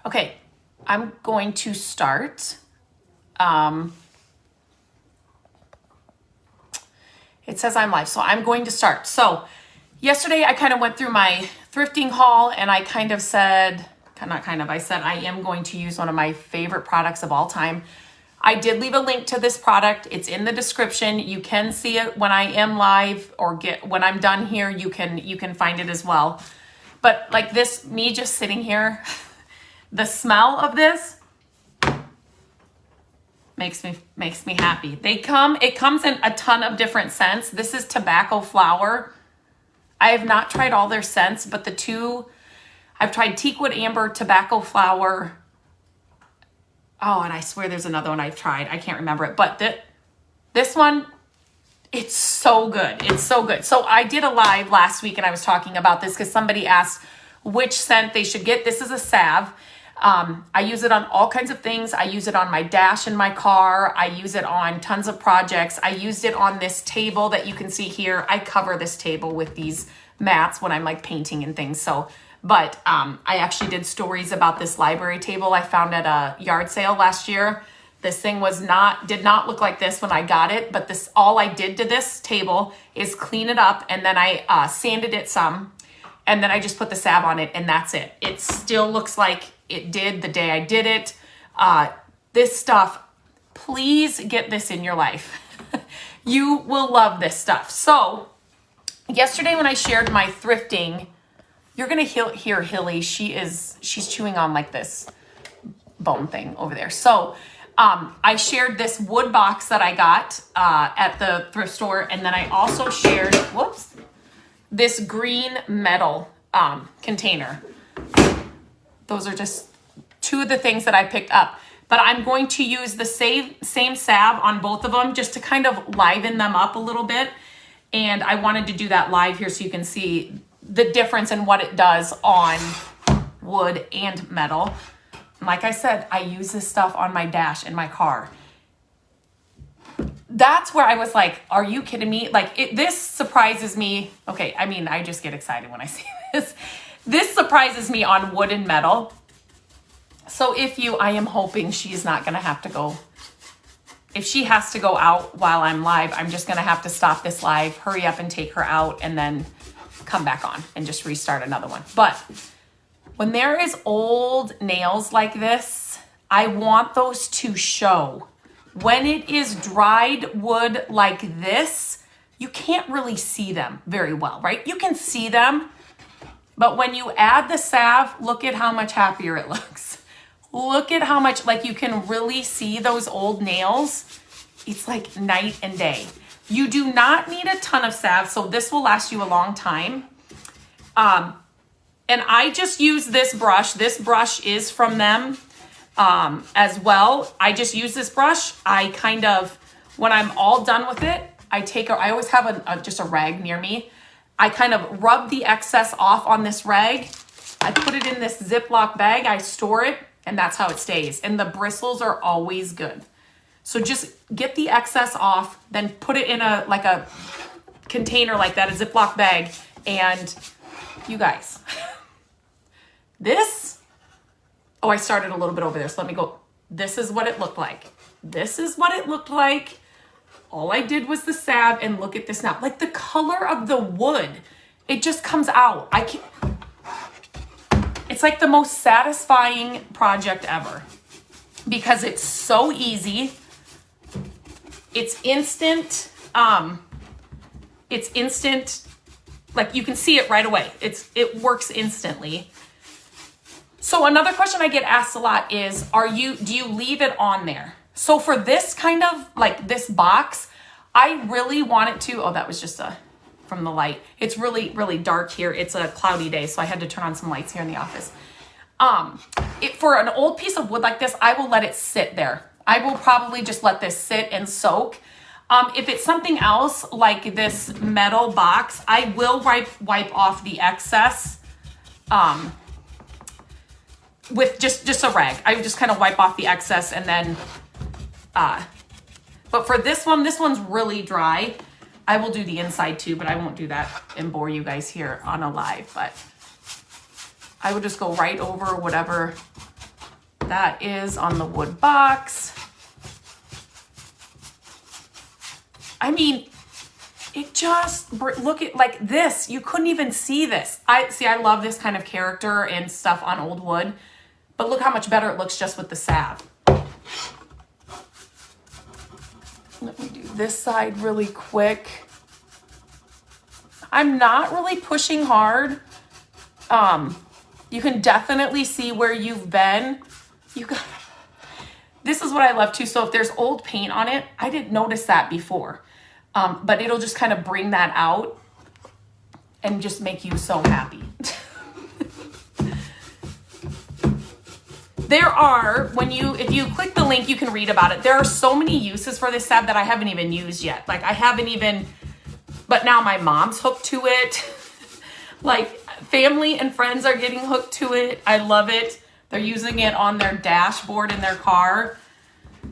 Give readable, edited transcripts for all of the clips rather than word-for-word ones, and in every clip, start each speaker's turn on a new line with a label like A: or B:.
A: Okay, I'm going to start. It says I'm live, so I'm going to start. So yesterday I kind of went through my thrifting haul and I kind of said, I said I am going to use one of my favorite products of all time. I did leave a link to this product. It's in the description. You can see it when I am live or when I'm done here, you can find it as well. But like this, me just sitting here, the smell of this makes me happy. It comes in a ton of different scents. This is tobacco flower. I have not tried all their scents, but I've tried teakwood amber, tobacco flower. Oh, and I swear there's another one I've tried. I can't remember it, but this one, it's so good. It's so good. So I did a live last week and I was talking about this because somebody asked which scent they should get. This is a salve. I use it on all kinds of things. I use it on my dash in my car. I use it on tons of projects. I used it on this table that you can see here. I cover this table with these mats when I'm like painting and things. But I actually did stories about this library table I found at a yard sale last year. This thing did not look like this when I got it, but all I did to this table is clean it up and then I sanded it some and then I just put the salve on it and that's it. It still looks like it did the day I did it. This stuff, please get this in your life. You will love this stuff. So yesterday when I shared my thrifting, you're gonna hear Hilly. She's chewing on like this bone thing over there. So I shared this wood box that I got at the thrift store, and then I also shared, this green metal container. Those are just two of the things that I picked up. But I'm going to use the same salve on both of them just to kind of liven them up a little bit. And I wanted to do that live here so you can see the difference in what it does on wood and metal. Like I said, I use this stuff on my dash in my car. That's where I was like, are you kidding me? Like this surprises me. Okay, I mean, I just get excited when I see this. This surprises me on wood and metal. So I am hoping she's not gonna have to go. If she has to go out while I'm live, I'm just gonna have to stop this live, hurry up and take her out and then come back on and just restart another one. But when there is old nails like this, I want those to show. When it is dried wood like this, you can't really see them very well, right? You can see them, but when you add the salve, look at how much happier it looks. Look at how much, like you can really see those old nails. It's like night and day. You do not need a ton of salve, so this will last you a long time. And I just use this brush. This brush is from them as well. I just use this brush. I kind of, when I'm all done with it, I always have just a rag near me. I kind of rub the excess off on this rag. I put it in this Ziploc bag. I store it, and that's how it stays. And the bristles are always good. So just get the excess off, then put it in a container like that, a Ziploc bag, and you guys, I started a little bit over there, so let me go. This is what it looked like. This is what it looked like. All I did was the salve, and look at this now. Like the color of the wood, it just comes out. It's like the most satisfying project ever because it's so easy. It's instant. Like you can see it right away. It works instantly. So another question I get asked a lot is, do you leave it on there? So for this kind of like this box, I really want it to, that was just from the light. It's really, really dark here. It's a cloudy day, so I had to turn on some lights here in the office. For an old piece of wood like this, I will let it sit there. I will probably just let this sit and soak. If it's something else like this metal box, I will wipe off the excess with just a rag. I would just kind of wipe off the excess and then, but for this one's really dry. I will do the inside too, but I won't do that and bore you guys here on a live. But I would just go right over whatever that is on the wood box. I mean, it just, look at like this. You couldn't even see this. I love this kind of character and stuff on old wood, but look how much better it looks just with the salve. Let me do this side really quick. I'm not really pushing hard. You can definitely see where you've been. This is what I love too. So if there's old paint on it, I didn't notice that before. But it'll just kind of bring that out and just make you so happy. There are, if you click the link, you can read about it. There are so many uses for this salve that I haven't even used yet. Like but now my mom's hooked to it. Like family and friends are getting hooked to it. I love it. They're using it on their dashboard in their car.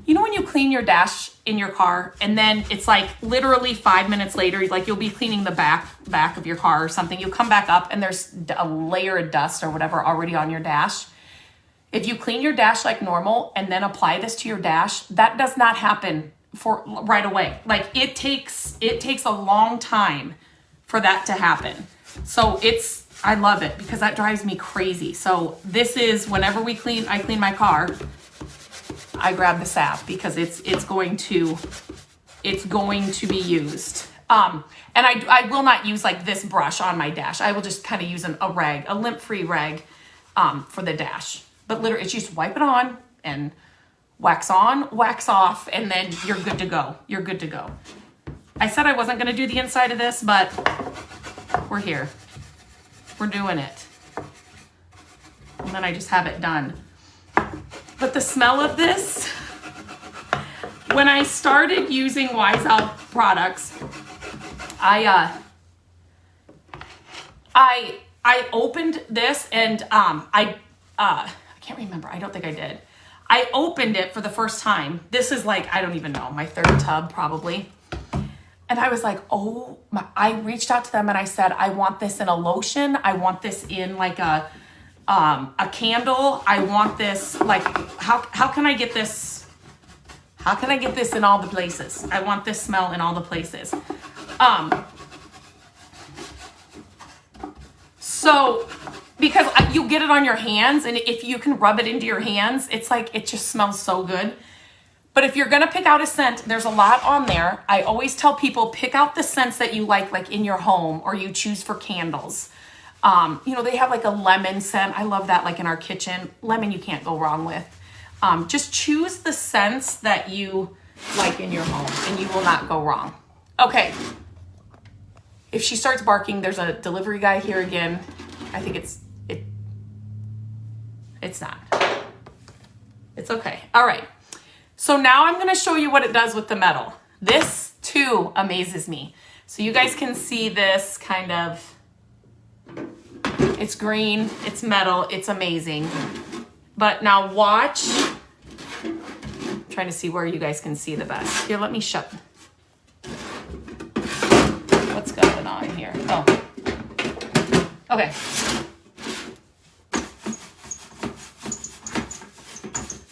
A: You know when you clean your dash in your car and then it's like literally 5 minutes later, like you'll be cleaning the back of your car or something. You come back up and there's a layer of dust or whatever already on your dash. If you clean your dash like normal and then apply this to your dash, that does not happen right away. Like it takes a long time for that to happen. So I love it because that drives me crazy. So this is whenever I clean my car, I grab the salve because it's going to be used. And I will not use like this brush on my dash. I will just kind of use a lint-free rag for the dash. But literally, it's just wipe it on and wax on, wax off, and then you're good to go. You're good to go. I said I wasn't going to do the inside of this, but we're here. We're doing it. And then I just have it done. But the smell of this, when I started using Wise Owl products, I opened this and I can't remember. I don't think I did. I opened it for the first time. This is like, I don't even know, my third tub probably. And I was like, I reached out to them and I said, I want this in a lotion. I want this in like a candle. I want this, like, how can I get this? How can I get this in all the places? I want this smell in all the places. So, because you get it on your hands, and if you can rub it into your hands, it's like, it just smells so good. But if you're gonna pick out a scent, there's a lot on there. I always tell people, pick out the scents that you like in your home, or you choose for candles. They have like a lemon scent. I love that, like in our kitchen. Lemon you can't go wrong with. Just choose the scents that you like in your home, and you will not go wrong. Okay. If she starts barking, there's a delivery guy here again. I think it's not. It's okay. All right. So now I'm going to show you what it does with the metal. This too amazes me. So you guys can see this kind of, it's green, it's metal, it's amazing. But now watch, I'm trying to see where you guys can see the best. Here, let me shut. What's going on here? Oh, okay.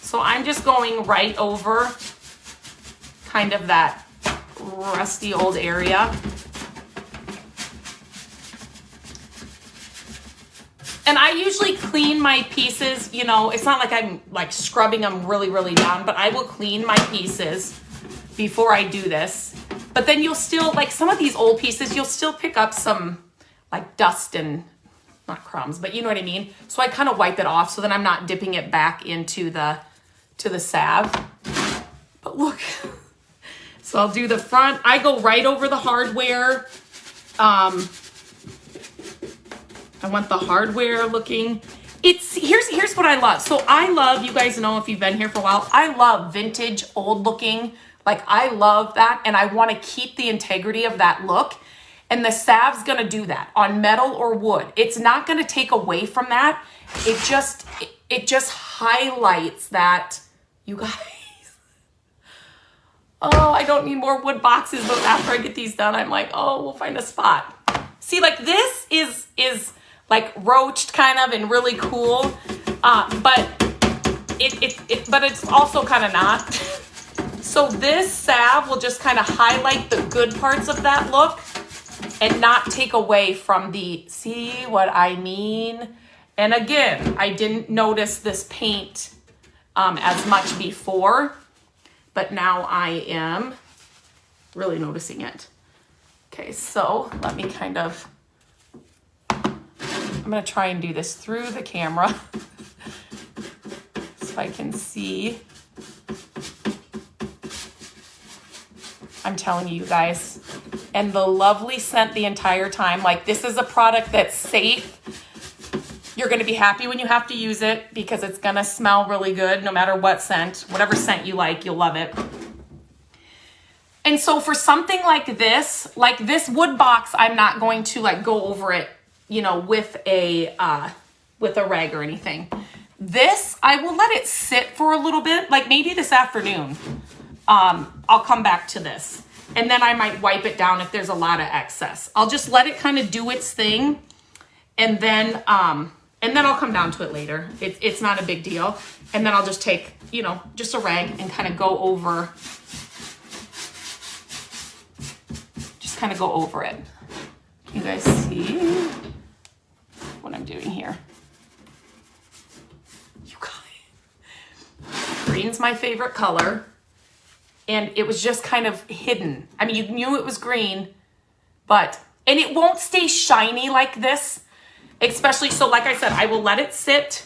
A: So I'm just going right over kind of that rusty old area. And I usually clean my pieces, it's not like I'm like scrubbing them really, really down, but I will clean my pieces before I do this. But then you'll still, like some of these old pieces, you'll still pick up some like dust and not crumbs, but you know what I mean? So I kind of wipe it off so that I'm not dipping it back into the salve. But look, so I'll do the front. I go right over the hardware. I want the hardware looking. Here's what I love. So I love, you guys know if you've been here for a while, I love vintage, old looking. Like I love that, and I want to keep the integrity of that look. And the salve's going to do that on metal or wood. It's not going to take away from that. It just highlights that, you guys. Oh, I don't need more wood boxes, but after I get these done, I'm like, oh, we'll find a spot. See, like this is like roached kind of and really cool. But it's also kind of not. So this salve will just kind of highlight the good parts of that look and not take away from the, see what I mean? And again, I didn't notice this paint as much before, but now I am really noticing it. Okay, so let me kind of, I'm gonna try and do this through the camera so I can see. I'm telling you guys, and the lovely scent the entire time. Like, this is a product that's safe. You're gonna be happy when you have to use it because it's gonna smell really good no matter what scent. Whatever scent you like, you'll love it. And so for something like this wood box, I'm not going to like go over it, you know, with a rag or anything. This, I will let it sit for a little bit, like maybe this afternoon. I'll come back to this and then I might wipe it down if there's a lot of excess. I'll just let it kind of do its thing and then I'll come down to it later. It's not a big deal. And then I'll just take, you know, just a rag and kind of go over, it. Can you guys see what I'm doing here? You guys, green's my favorite color. And it was just kind of hidden. I mean, you knew it was green, and it won't stay shiny like this, especially, so like I said, I will let it sit,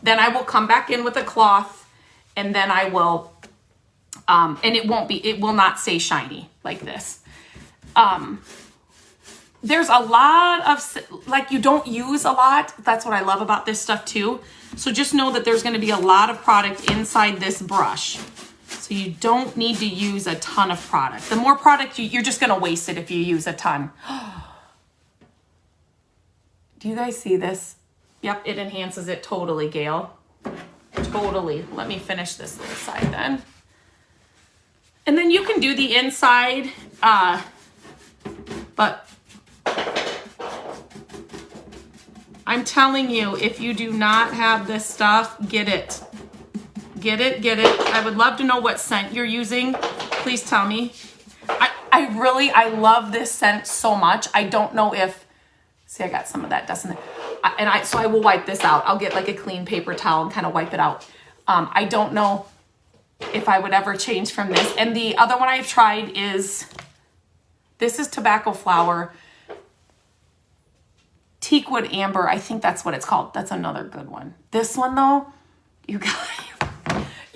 A: then I will come back in with a cloth, and then I will, and it will not stay shiny like this. There's a lot of, like, you don't use a lot. That's what I love about this stuff too. So just know that there's gonna be a lot of product inside this brush. So you don't need to use a ton of product. The more product, you're just gonna waste it if you use a ton. Do you guys see this? Yep, it enhances it totally, Gail. Totally. Let me finish this little side then. And then you can do the inside, but I'm telling you, if you do not have this stuff, get it. Get it. I would love to know what scent you're using. Please tell me. I love this scent so much. I don't know if, see, I got some of that, doesn't it? So I will wipe this out. I'll get like a clean paper towel and kind of wipe it out. I don't know if I would ever change from this. And the other one I've tried is, this is tobacco flower, teakwood amber. I think that's what it's called. That's another good one. This one though, you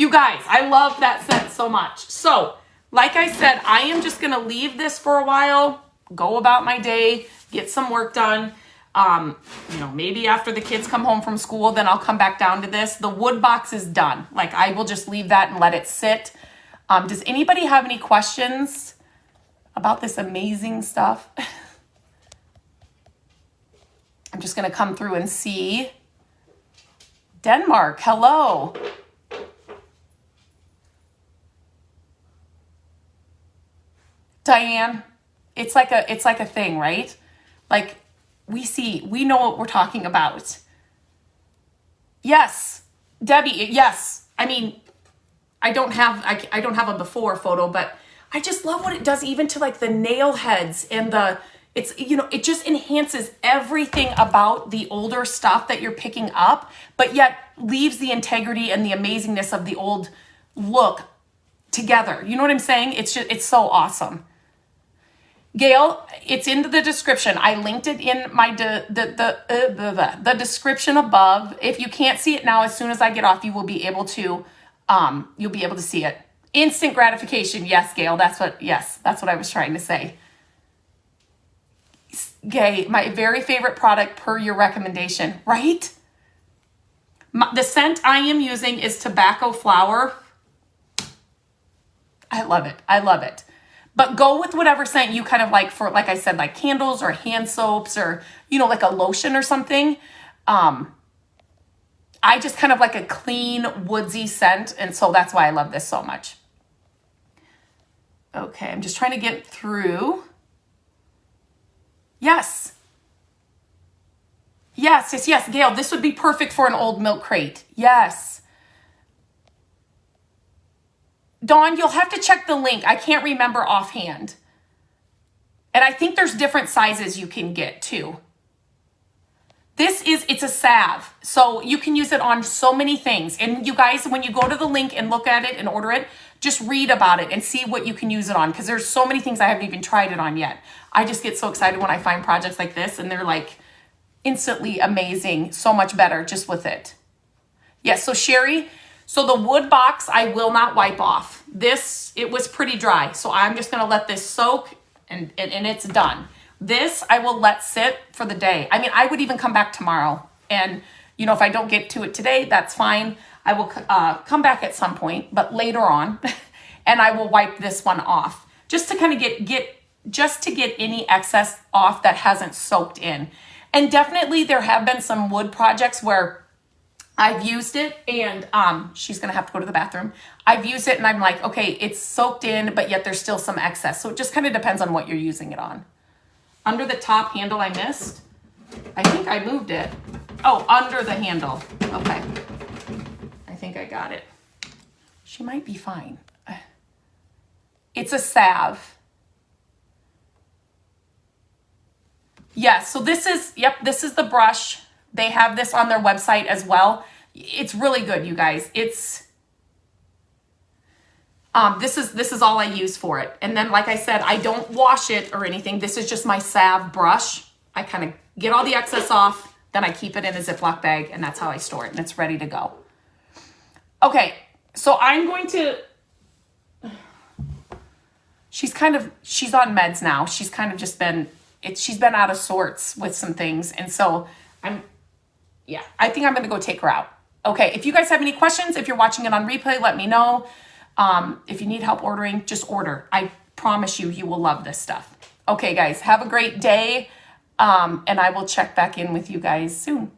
A: guys, I love that scent so much. So, like I said, I am just gonna leave this for a while, go about my day, get some work done. You know, maybe after the kids come home from school, then I'll come back down to this. The wood box is done. Like, I will just leave that and let it sit. Does anybody have any questions about this amazing stuff? I'm just gonna come through and see. Denmark, hello. Diane, it's like a thing, right? Like, we know what we're talking about. Yes, Debbie, yes. I mean, I don't have a before photo, but I just love what it does even to like the nail heads and it's, you know, it just enhances everything about the older stuff that you're picking up, but yet leaves the integrity and the amazingness of the old look together. You know what I'm saying? It's so awesome. Gail, it's in the description. I linked it in my the description above. If you can't see it now, as soon as I get off, you will be able to you'll be able to see it. Instant gratification. Yes, Gail, that's what I was trying to say. Gay, my very favorite product per your recommendation, right? The scent I am using is tobacco flower. I love it. But go with whatever scent you kind of like for, like I said, like candles or hand soaps or, you know, like a lotion or something. I just kind of like a clean, woodsy scent. And so that's why I love this so much. Okay, I'm just trying to get through. Yes. Yes, yes, yes. Gail, this would be perfect for an old milk crate. Yes. Dawn, you'll have to check the link. I can't remember offhand. And I think there's different sizes you can get too. It's a salve. So you can use it on so many things. And you guys, when you go to the link and look at it and order it, just read about it and see what you can use it on. Because there's so many things I haven't even tried it on yet. I just get so excited when I find projects like this and they're like instantly amazing. So much better just with it. Yes, so Sherry, so the wood box I will not wipe off. This, it was pretty dry. So I'm just going to let this soak and it's done. This I will let sit for the day. I mean, I would even come back tomorrow. And, you know, if I don't get to it today, that's fine. I will come back at some point, but later on, and I will wipe this one off just to kind of get any excess off that hasn't soaked in. And definitely there have been some wood projects where I've used it and she's going to have to go to the bathroom. I've used it and I'm like, okay, it's soaked in, but yet there's still some excess. So it just kind of depends on what you're using it on. Under the top handle I missed. I think I moved it. Oh, under the handle. Okay. I think I got it. She might be fine. It's a salve. Yes, so this is the brush. They have this on their website as well. It's really good, you guys. It's this is all I use for it. And then, like I said, I don't wash it or anything. This is just my salve brush. I kind of get all the excess off, then I keep it in a Ziploc bag, and that's how I store it, and it's ready to go. Okay, so I'm going to, she's on meds now. She's kind of just been, she's been out of sorts with some things, and so I think I'm going to go take her out. Okay, if you guys have any questions, if you're watching it on replay, let me know. If you need help ordering, just order. I promise you will love this stuff. Okay, guys, have a great day. And I will check back in with you guys soon.